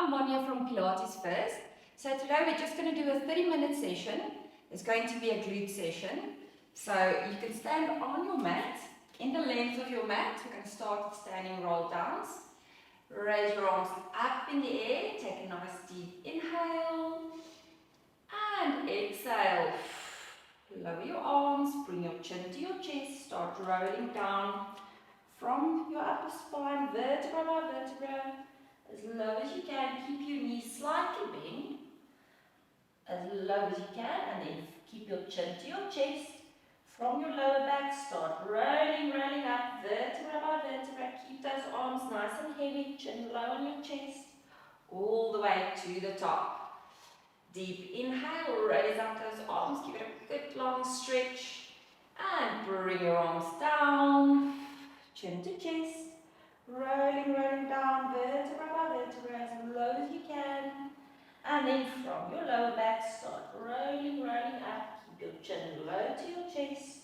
I'm Monia from Pilates First. So today we're just going to do a 30-minute session. It's going to be a glute session. So you can stand on your mat, in the length of your mat. We're going to start with standing roll downs. Raise your arms up in the air. Take a nice deep inhale. And exhale. Lower your arms, bring your chin to your chest. Start rolling down from your upper spine, vertebra by vertebra. As low as you can, keep your knees slightly bent, as low as you can, and then keep your chin to your chest. From your lower back, start rolling up, vertebra by vertebra. Keep those arms nice and heavy, chin low on your chest, all the way to the top. Deep inhale, raise up those arms, give it a good long stretch, and bring your arms down, chin to chest. Rolling down, vertebra by vertebra, as low as you can. And then from your lower back, start rolling up. Keep your chin low to your chest.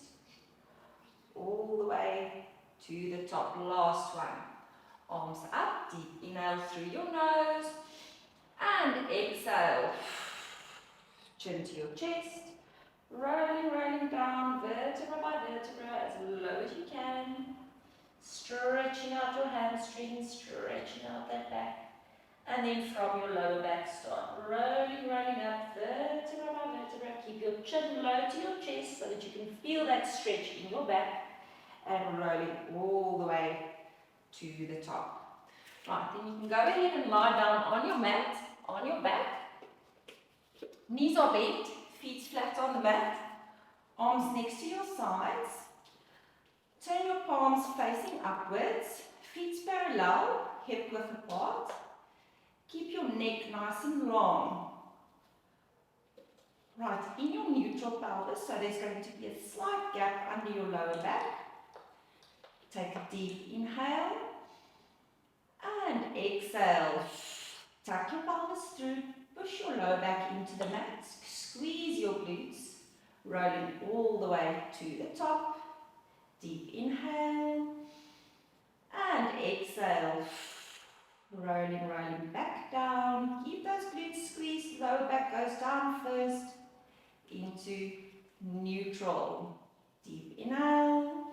All the way to the top. Last one. Arms up, deep inhale through your nose. And exhale. Chin to your chest. Rolling down, vertebra by vertebra, as low as you can. Stretching out your hamstrings, stretching out that back. And then from your lower back, start rolling up, vertebra by vertebra. Keep your chin low to your chest so that you can feel that stretch in your back. And rolling all the way to the top. Right, then you can go ahead and lie down on your mat, on your back. Knees are bent, feet flat on the mat. Arms next to your sides. Turn your palms facing upwards, feet parallel, hip width apart. Keep your neck nice and long. Right, in your neutral pelvis, so there's going to be a slight gap under your lower back. Take a deep inhale and exhale. Tuck your pelvis through, push your lower back into the mat, squeeze your glutes, rolling all the way to the top. Deep inhale and exhale, rolling back down. Keep those glutes squeezed, lower back goes down first into neutral. Deep inhale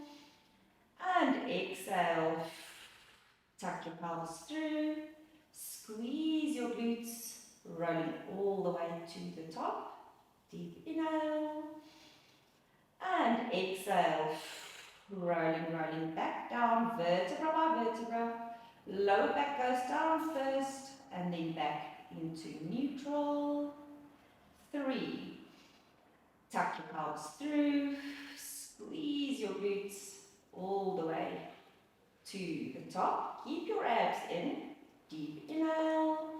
and exhale. Tuck your pelvis through, squeeze your glutes, rolling all the way to the top. Deep inhale and exhale. Rolling back down, vertebra by vertebra. Lower back goes down first, and then back into neutral. 3. Tuck your pelvis through, squeeze your glutes all the way to the top. Keep your abs in. Deep inhale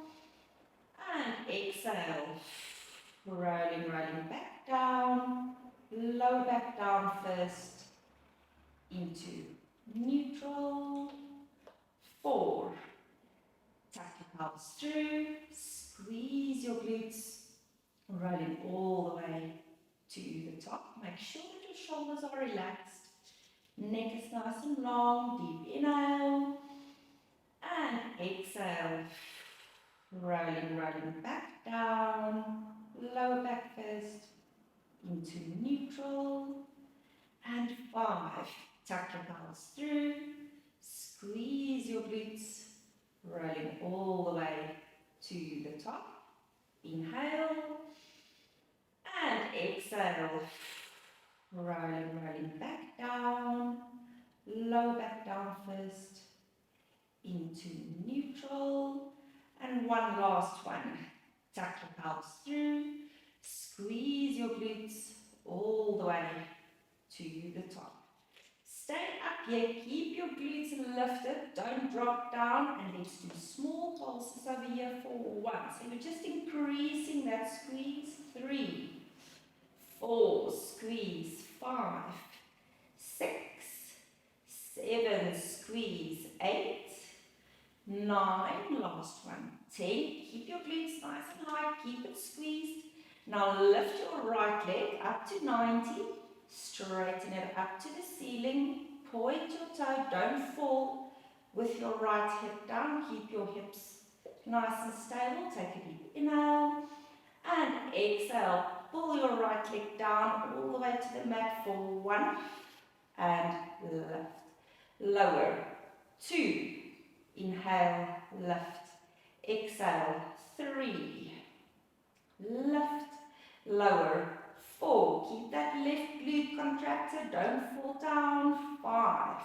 and exhale. Rolling back down. Lower back down first. Into neutral. 4. Tuck your pelvis through, squeeze your glutes, rolling all the way to the top. Make sure that your shoulders are relaxed, neck is nice and long. Deep inhale and exhale. Rolling back down, lower back first, into neutral. And 5. Tuck your pelvis through, squeeze your glutes, rolling all the way to the top. Inhale and exhale. Rolling back down, lower back down first, into neutral. And one last one. Tuck your pelvis through, squeeze your glutes all the way to the top. Stay up here, keep your glutes lifted, don't drop down, and let's do small pulses over here for 1. So you're just increasing that squeeze. 3, 4, squeeze. 5, 6, 7, squeeze. 8, 9, last one. 10, keep your glutes nice and high, keep it squeezed. Now lift your right leg up to 90. Straighten it up to the ceiling, point your toe, don't fall with your right hip down, keep your hips nice and stable. Take a deep inhale. And exhale. Pull your right leg down all the way to the mat for 1. And lift. Lower. 2. Inhale. Lift. Exhale. 3. Lift. Lower. 4. Keep that left glute contracted. Don't fall down. 5.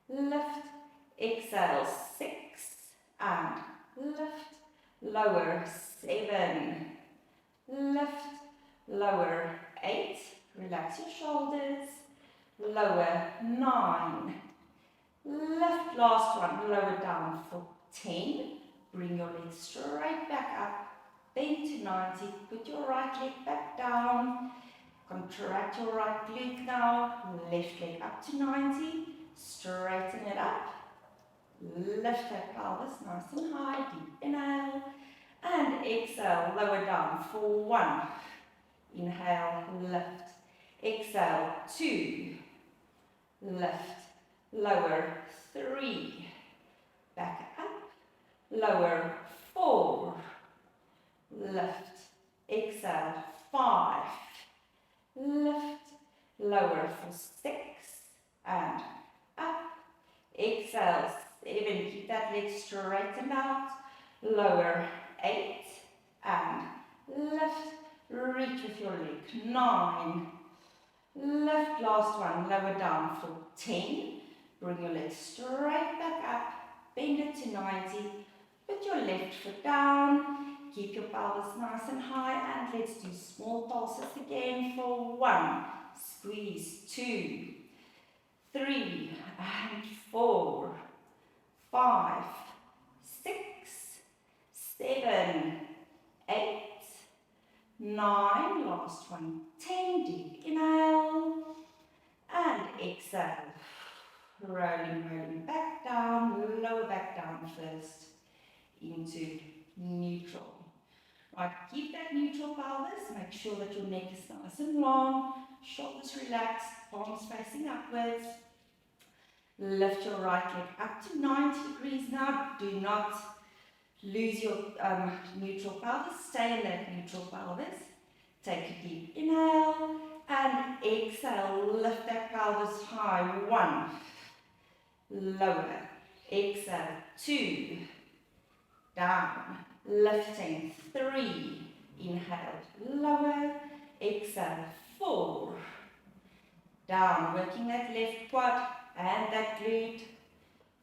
Lift. Exhale. 6. And lift. Lower. 7. Lift. Lower. 8. Relax your shoulders. Lower. 9. Lift. Last one. Lower down for 10. Bring your legs straight back up. Bend to 90. Put your right leg back down. Contract your right glute now. Left leg up to 90. Straighten it up. Lift that pelvis nice and high. Deep inhale. And exhale. Lower down for 1. Inhale. Lift. Exhale. 2. Lift. Lower. 3. Back up. Lower. 4. Lift. Exhale. 5. Lift. Lower for 6. And up. Exhale. 7. Keep that leg straightened out. Lower. 8. And lift. Reach with your leg. 9. Lift. Last one. Lower down for 10. Bring your leg straight back up. Bend it to 90. Put your left foot down. Keep your pelvis nice and high. And let's do small pulses again for 1. Squeeze. 2. 3. And 4. 5. 6. 7. 8. 9. Last one. 10. Deep inhale. And exhale. Rolling back down. Lower back down first. Into neutral. Right, keep that neutral pelvis. Make sure that your neck is nice and long. Shoulders relaxed. Palms facing upwards. Lift your right leg up to 90 degrees now. Do not lose your neutral pelvis. Stay in that neutral pelvis. Take a deep inhale. And exhale. Lift that pelvis high. 1. Lower. Exhale. 2. Down. Lifting. 3. Inhale. Lower. Exhale. 4. Down. Working that left quad and that glute.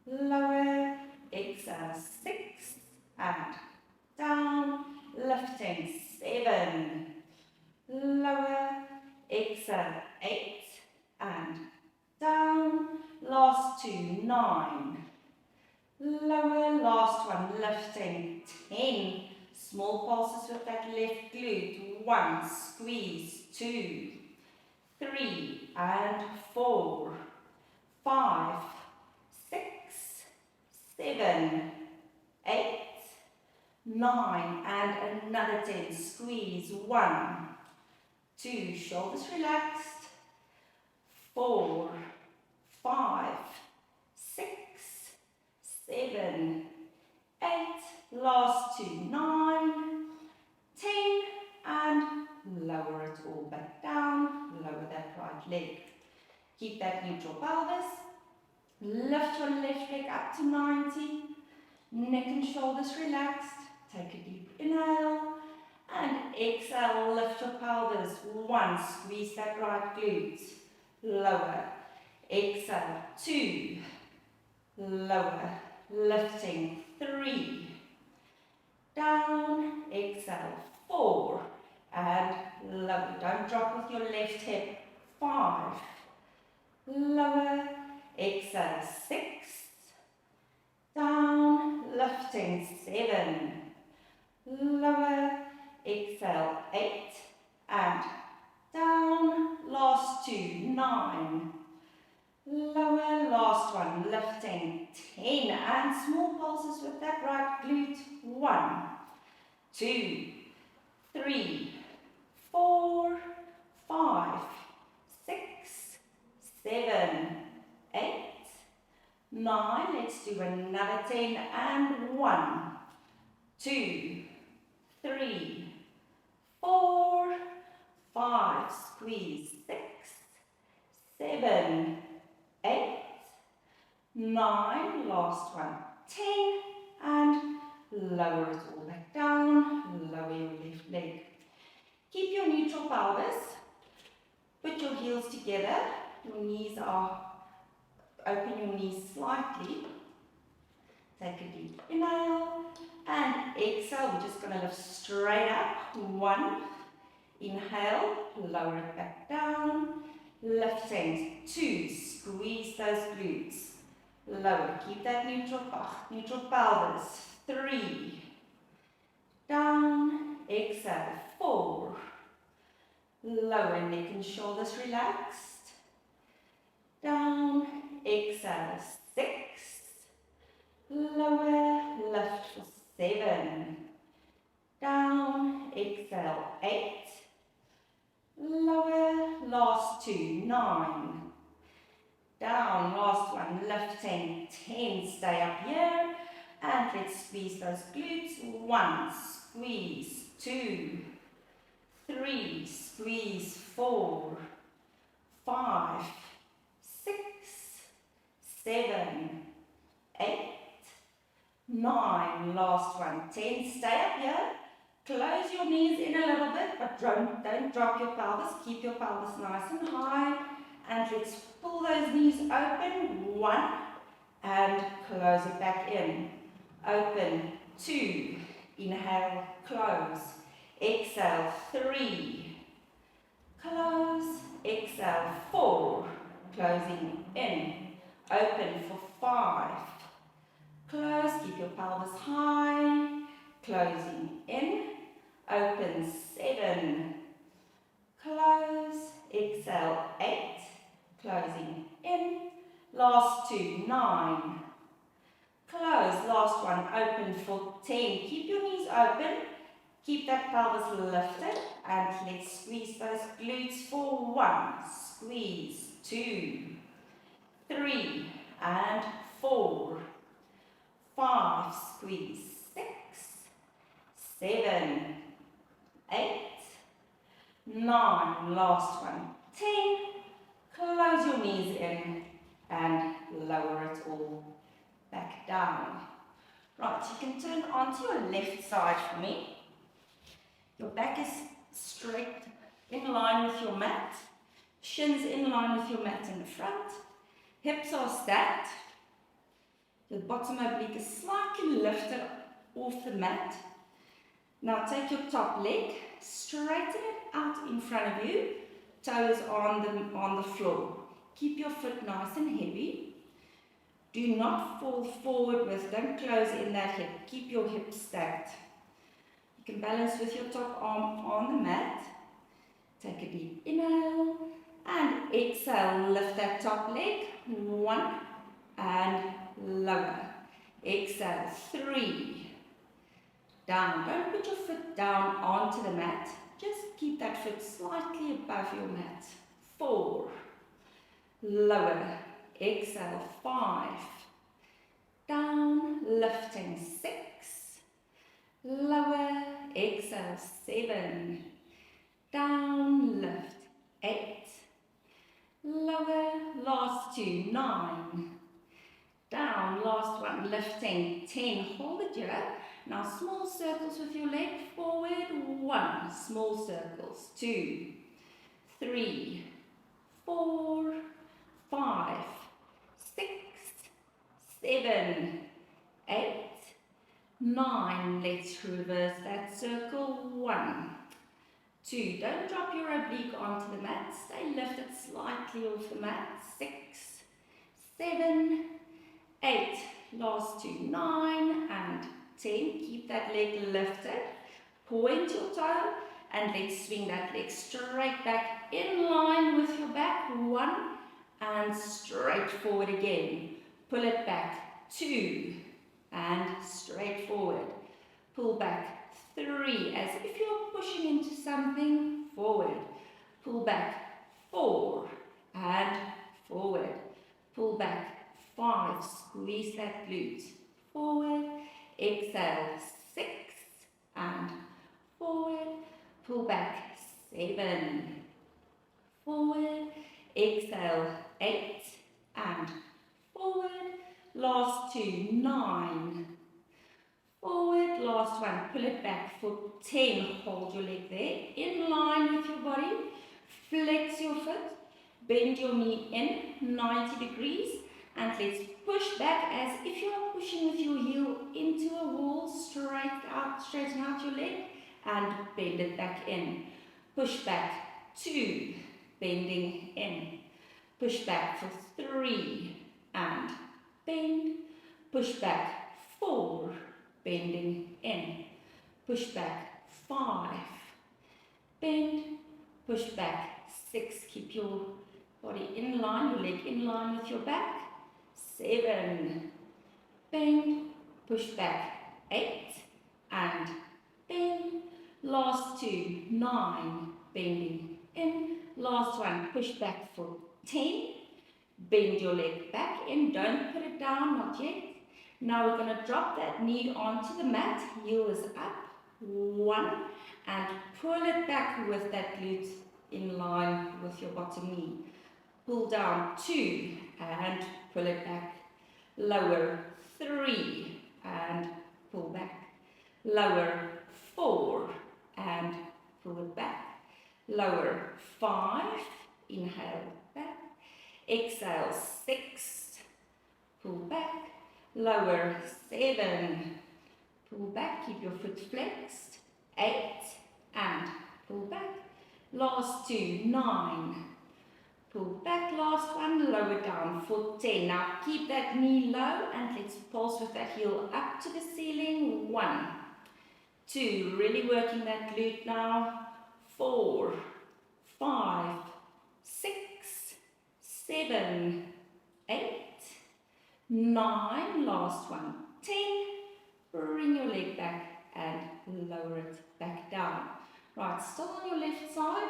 Lower. Exhale. 6. And down. Lifting. 7. Lower. Exhale. 8. And down. Last 2. 9. Lower. Last one. Lifting. 10. Small pulses with that left glute. 1. Squeeze. 2. 3. And 4. 5. 6. 7. 8. 9. And another 10. Squeeze. 1. 2. Shoulders relaxed. 4. 5. 6. 7. 8. Last 2. 9. 10. And lower it all back down. Lower that right leg. Keep that neutral pelvis. Lift your left leg up to 90. Neck and shoulders relaxed. Take a deep inhale. And exhale. Lift your pelvis. 1. Squeeze that right glute. Lower. Exhale. 2. Lower. Lifting. 3. Down. Exhale. 4. And lower. Don't drop with your left hip. 5. Lower. Exhale. 6. Down. Lifting. 7. Lower. Exhale. 8. And down. Last 2. 9. Lower. Last one. Lifting. 10. And small pulses with that right glute. 1. 2. 3. 4. 5. 6. 7. 8. 9. Let's do another 10 and 1. 2, 3, 4, 5, squeeze, 6, 7, 8, 9, last one, 10, and lower it all back down, lower your left leg. Keep your neutral pelvis, put your heels together, your knees are, open your knees slightly, take a deep inhale, and exhale, we're just going to lift straight up, 1, inhale, lower it back down, lifting, 2, squeeze those glutes, lower, keep that neutral pelvis, 3, down, exhale, 4, lower, neck and shoulders relaxed, down, exhale, 6, lower, lift for 7, down, exhale, 8, lower, last 2, 9, down, last one, lifting, 10, stay up here, and let's squeeze those glutes, 1, squeeze, 2, 3, squeeze, 4, 5, 6, 7, 8, 9, last one, 10, stay up here, close your knees in a little bit, but don't drop your pelvis, keep your pelvis nice and high, and let's pull those knees open, 1, and close it back in, open, 2, inhale, close, exhale, 3, close, exhale, 4, closing in, open for 5, close, keep your pelvis high, closing in, open, 7, close, exhale, 8, closing in, last 2, 9, close, last one, open for 10, keep your knees open, keep that pelvis lifted, and let's squeeze those glutes for 1, squeeze, 2, 3, and 4, 5, squeeze, 6, 7, 8, 9, last one, 10, close your knees in, and lower it all back down. Right, you can turn onto your left side for me. Your back is straight in line with your mat. Shins in line with your mat in the front. Hips are stacked. The bottom oblique is slightly lifted off the mat. Now take your top leg, straighten it out in front of you. Toes on the floor. Keep your foot nice and heavy. Do not fall forward don't close in that hip. Keep your hips stacked. You can balance with your top arm on the mat. Take a deep inhale and exhale. Lift that top leg. 1 and lower. Exhale. 3. Down. Don't put your foot down onto the mat. Just keep that foot slightly above your mat. 4. Lower. Exhale. 5. Down. Lifting. 6. Lower. Exhale. 7. Down. Lift. 8. Lower. Last 2. 9. Down. Last one. Lifting. 10. Hold it here. Now small circles with your leg forward. 1. Small circles. 2. 3. 4. 5. 6. 7. 8. 9. Let's reverse that circle. 1. 2. Don't drop your oblique onto the mat. Stay lifted slightly off the mat. 6. 7. 8. Last 2. 9 and 10. Keep that leg lifted. Point your toe and let's swing that leg straight back in line with your back. 1 and straight forward again. Pull it back. 2 and straight forward. Pull back. 3 as if you're pushing into something. Forward. Pull back. 4 and forward. Pull back. 5. Squeeze that glute. Forward. Exhale. 6. and forward, pull back, 7, forward, exhale, 8, and forward, last 2, 9, forward, last one, pull it back for 10, hold your leg there, in line with your body, flex your foot, bend your knee in, 90 degrees, and let's push back as if you are pushing with your heel into a wall, straighten out your leg, and bend it back in. Push back, 2, bending in. Push back for 3, and bend. Push back, 4, bending in. Push back, 5, bend. Push back, 6, keep your body in line, your leg in line with your back. 7, bend, push back, 8, and bend. Last 2, 9, bending in. Last one, push back for 10, bend your leg back in, don't put it down, not yet. Now we're going to drop that knee onto the mat, heel is up, 1, and pull it back with that glute in line with your bottom knee. Pull down, 2, and pull it back. Lower, 3, and pull back. Lower, 4, and pull it back. Lower, 5, inhale, back. Exhale, 6, pull back. Lower, 7, pull back, keep your foot flexed. 8, and pull back. Last 2, 9, pull back, last one, lower down for 10. Now keep that knee low and let's pulse with that heel up to the ceiling. 1, 2, really working that glute now. 4, 5, 6, 7, 8, 9, last one, 10. Bring your leg back and lower it back down. Right, still on your left side.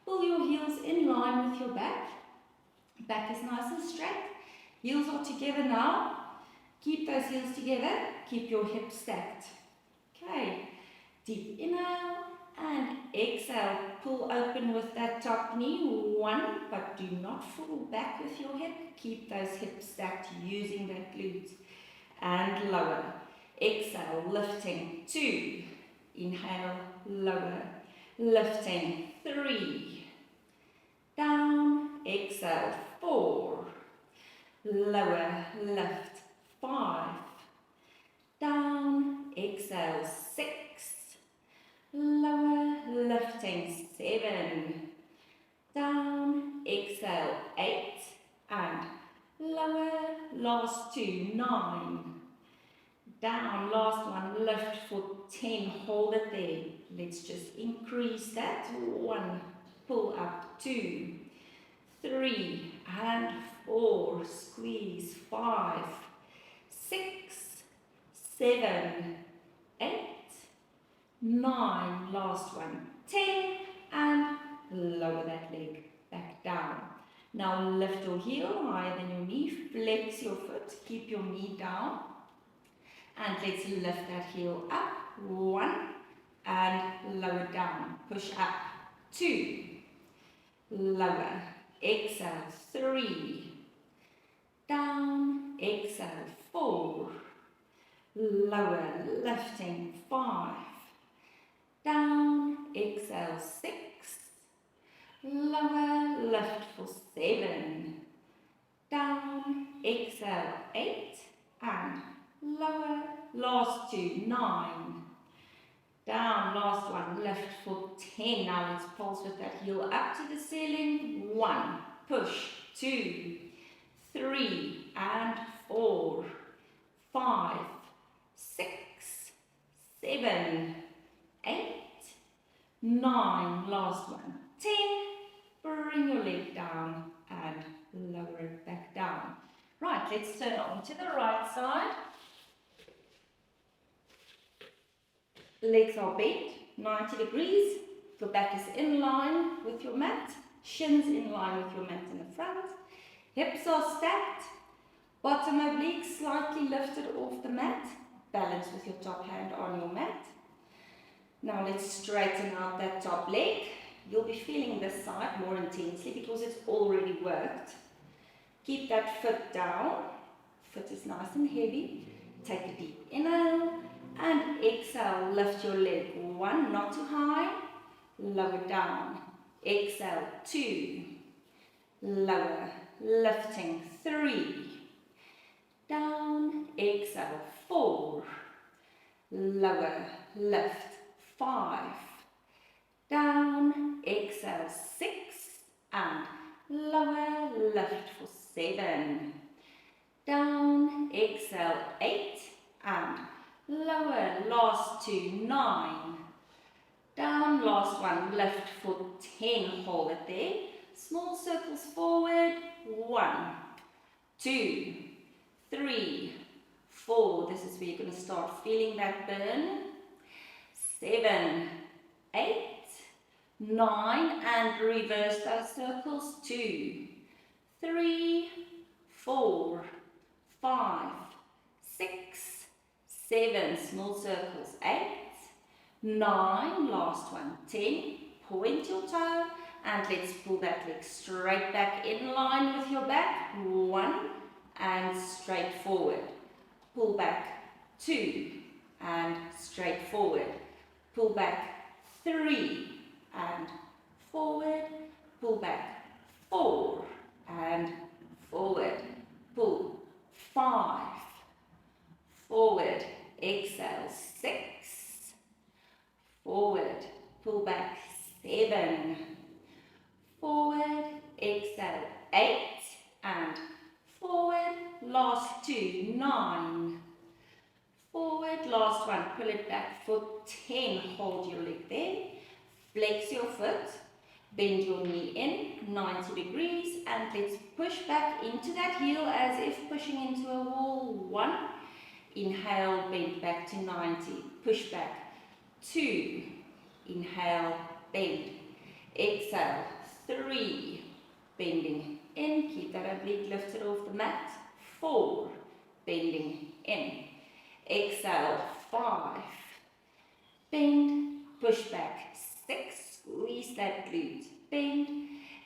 Pull your heels in line with your back. Back is nice and straight. Heels are together now. Keep those heels together. Keep your hips stacked. Okay. Deep inhale and exhale. Pull open with that top knee. 1, but do not fall back with your hip. Keep those hips stacked using that glute. And lower. Exhale, lifting. 2. Inhale, lower. Lifting. 3. Down, exhale, 4, lower, lift, 5, down, exhale, 6, lower, lifting, 7, down, exhale, 8, and lower, last 2, 9, down, last one, lift for 10, hold it there, let's just increase that, 1, pull up, 2, 3, and 4, squeeze, 5, 6, 7, 8, 9, last one, 10, and lower that leg back down. Now lift your heel higher than your knee, flex your foot, keep your knee down, and let's lift that heel up, 1, and lower down, push up, 2, lower, exhale, 3, down, exhale, 4, lower, lifting, 5, down, exhale, 6, lower, lift for 7, down, exhale, 8, and lower, last 2, 9, down, last one, lift for 10. Now let's pulse with that heel up to the ceiling. 1, push, 2, 3, and 4, 5, 6, 7, 8, 9, last one, 10. Bring your leg down and lower it back down. Right, let's turn on to the right side. Legs are bent, 90 degrees. Your back is in line with your mat. Shins in line with your mat in the front. Hips are stacked. Bottom obliques slightly lifted off the mat. Balance with your top hand on your mat. Now let's straighten out that top leg. You'll be feeling this side more intensely because it's already worked. Keep that foot down. Foot is nice and heavy. Take a deep inhale and exhale. Lift your leg. 1, not too high. Lower down. Exhale. 2. Lower. Lifting. 3. Down. Exhale. 4. Lower. Lift. 5. Down. Exhale. 6. And lower. Lift for 7. Down. Exhale. 8. And lower. Last 2. 9. Down. Last one. Lift for 10. Hold it there. Small circles forward. 1, 2, 3, 4. This is where you're going to start feeling that burn. 7, 8, 9, and reverse those circles. 2, 3, 4, 5, 6, 7. Small circles. 8, 9. Last one. 10. Point your toe. And let's pull that leg straight back in line with your back. 1, and straight forward. Pull back. 2, and straight forward. Pull back. 3, and forward. Pull back. 4, and forward. Pull. 5, forward. Exhale. 6, forward. Pull back. 7, forward, exhale, 8, and forward, last 2, 9, forward, last one, pull it back for 10, hold your leg there, flex your foot, bend your knee in, 90 degrees, and let's push back into that heel as if pushing into a wall. 1, inhale, bend back to 90, push back, 2, inhale, bend, exhale, 3, bending in, keep that oblique lifted off the mat. 4, bending in, exhale. 5, bend, push back. 6, squeeze that glute, bend,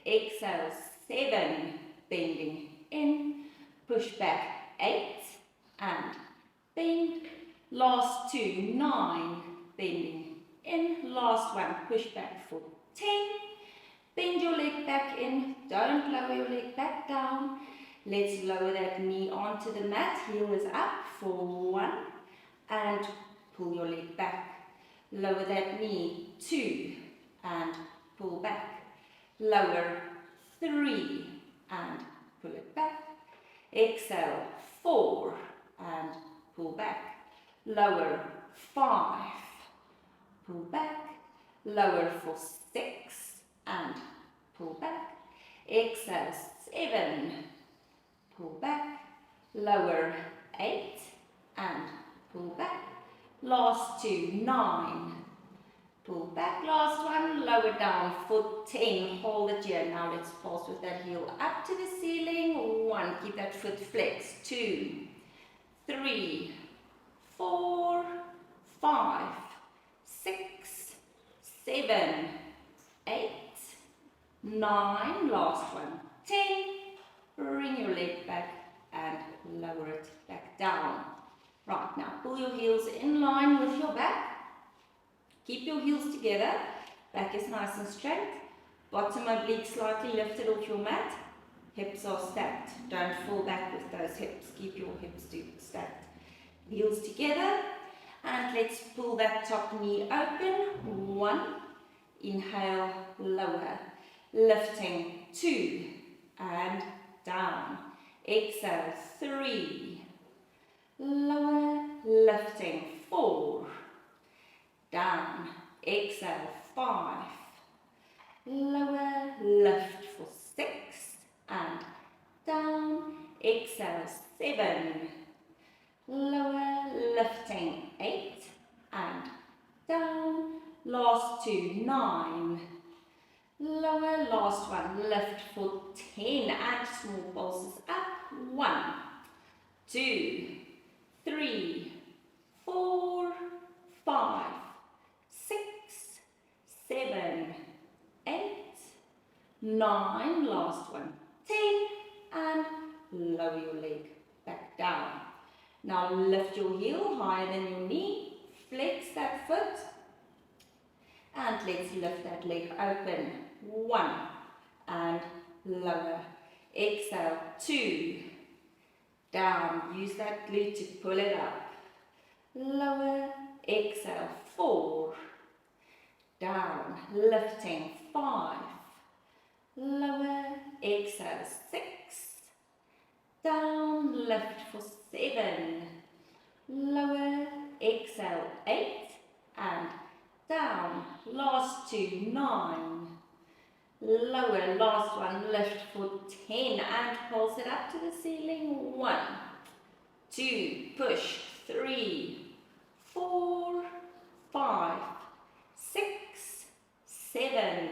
exhale. 7, bending in, push back. 8, and bend. Last 2, 9, bending in, last one, push back for 10. Bend your leg back in, don't lower your leg back down. Let's lower that knee onto the mat, heel is up for 1, and pull your leg back. Lower that knee, 2, and pull back. Lower, 3, and pull it back. Exhale, 4, and pull back. Lower, 5, pull back. Lower for 6, and pull back. Exhale, 7, pull back. Lower, 8, and pull back. Last 2, 9, pull back. Last one, lower down for 10. Hold it here. Now let's pulse with that heel up to the ceiling. 1, keep that foot flexed. 2, 3, 4, 5, 6, 7, 8, 9, last one, 10. Bring your leg back and lower it back down. Right, now pull your heels in line with your back. Keep your heels together. Back is nice and straight. Bottom oblique slightly lifted off your mat. Hips are stacked. Don't fall back with those hips. Keep your hips stacked. Heels together. And let's pull that top knee open. 1. Inhale, lower. Lifting. 2. And down. Exhale. 3. Lower. Lifting. 4. Down. Exhale. 5. Lower. Lift for 6. And down. Exhale. 7. Lower. Lifting. 8. And down. Last 2. 9. Lower. Last one. Lift for 10. And small pulses up. 1, 2, 3, 4, 5, 6, 9, last one, 10, and lower your leg back down. Now lift your heel higher than your knee, flex that foot, and let's lift that leg open. 1, and lower. Exhale, 2, down. Use that glute to pull it up. Lower, exhale, 4, down, lifting, 5, lower, exhale, 6, down, lift for 7, lower, exhale, 8, and down, last 2, 9, lower, last one, lift for 10, and pulse it up to the ceiling, 1, 2, push, 3, 4, 5, 6, 7,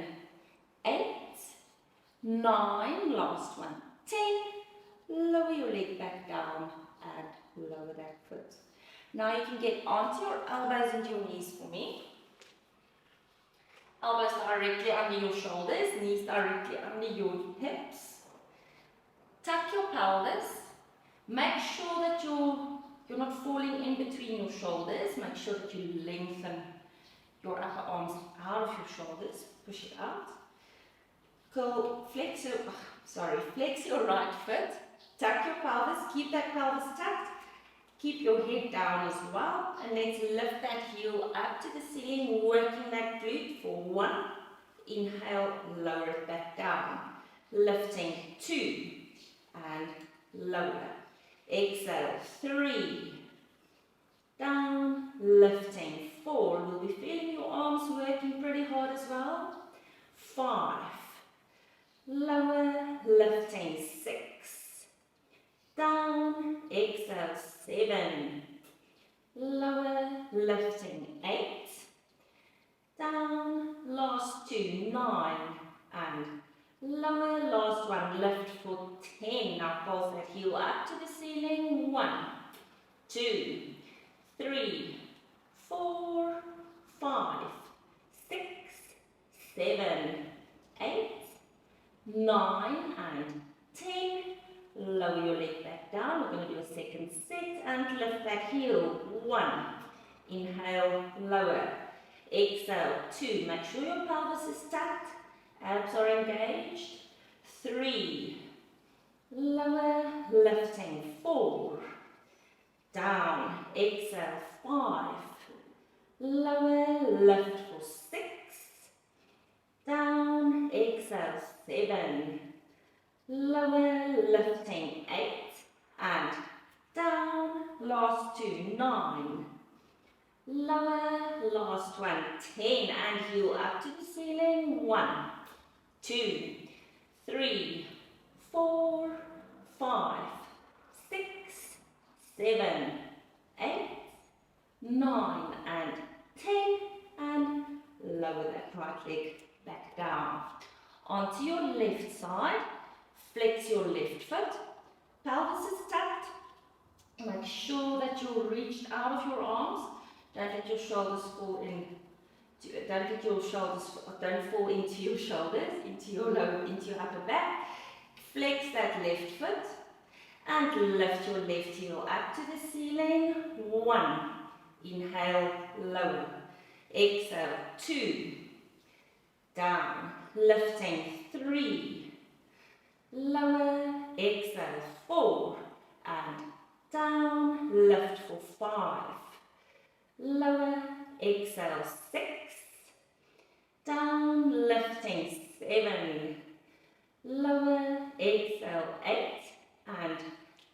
8, 9, last one, 10, lower your leg back down and lower that foot. Now you can get onto your elbows and your knees for me. Elbows directly under your shoulders, knees directly under your hips. Tuck your pelvis. Make sure that you're not falling in between your shoulders. Make sure that you lengthen your upper arms out of your shoulders. Push it out. Curl, flex your right foot. Tuck your pelvis. Keep that pelvis tucked. Keep your head down as well. And let's lift that heel up to the ceiling, working that glute for 1. Inhale, lower it back down. Lifting, 2. And lower. Exhale, 3. Down, lifting, 4. We'll be feeling your arms working pretty hard as well. 5. Lower, lifting, 6. Down, exhale, 7. Lower, lifting, 8. Down, last 2, 9. And lower, last one, lift for 10. Now pulse that heel up to the ceiling. 1, 2, 3, 4, 5, 6, 7, 8, 9, and 10. Lower your leg back down. We're going to do a second set and lift that heel. 1. Inhale, lower. Exhale, 2. Make sure your pelvis is tucked. Abs are engaged. 3. Lower, lifting. 4. Down. Exhale, 5. Lower, lift for 6. Down. Exhale, 7. Lower, lifting, 8, and down, last 2, 9, lower, last one, 10, and heel up to the ceiling. 1, 2, 3, 4, 5, 6, 7, 8, 9, and 10, and lower that right leg back down. Onto your left side. Flex your left foot, pelvis is tucked. Make sure that you're reached out of your arms. Don't let your shoulders fall in. Don't fall into your shoulders, into your upper back. Flex that left foot and lift your left heel up to the ceiling. 1. Inhale, lower. Exhale, 2. Down, lifting, 3. Lower, exhale, 4, and down, lift for 5, lower, exhale, 6, down, lifting, 7, lower, exhale, 8, and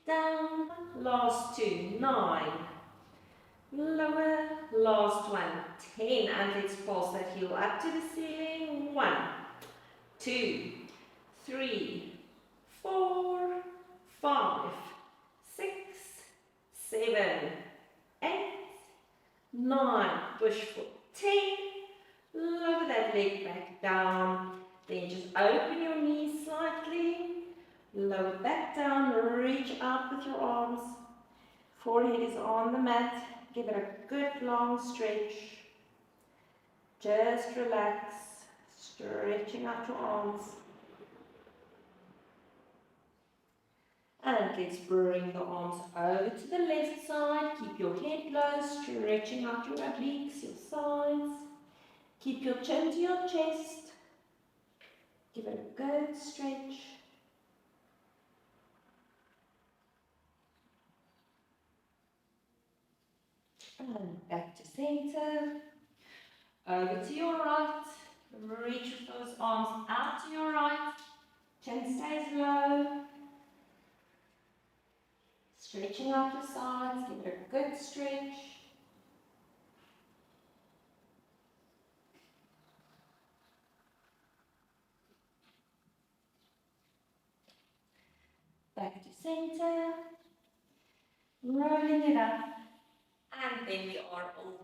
down, last 2, 9, lower, last one, 10, and let's pulse that heel up to the ceiling. 1, 2, 3, 4, 5, 6, 7, 8, 9, push for 10, lower that leg back down, then just open your knees slightly, lower back down, reach out with your arms, forehead is on the mat, give it a good long stretch, just relax, stretching out your arms. And let's bring the arms over to the left side. Keep your head low, stretching out your obliques, your sides. Keep your chin to your chest. Give it a good stretch. And back to center. Over to your right. Reach with those arms out to your right. Chin stays low. Stretching out your sides. Give it a good stretch. Back to center. Rolling it up. And then we are all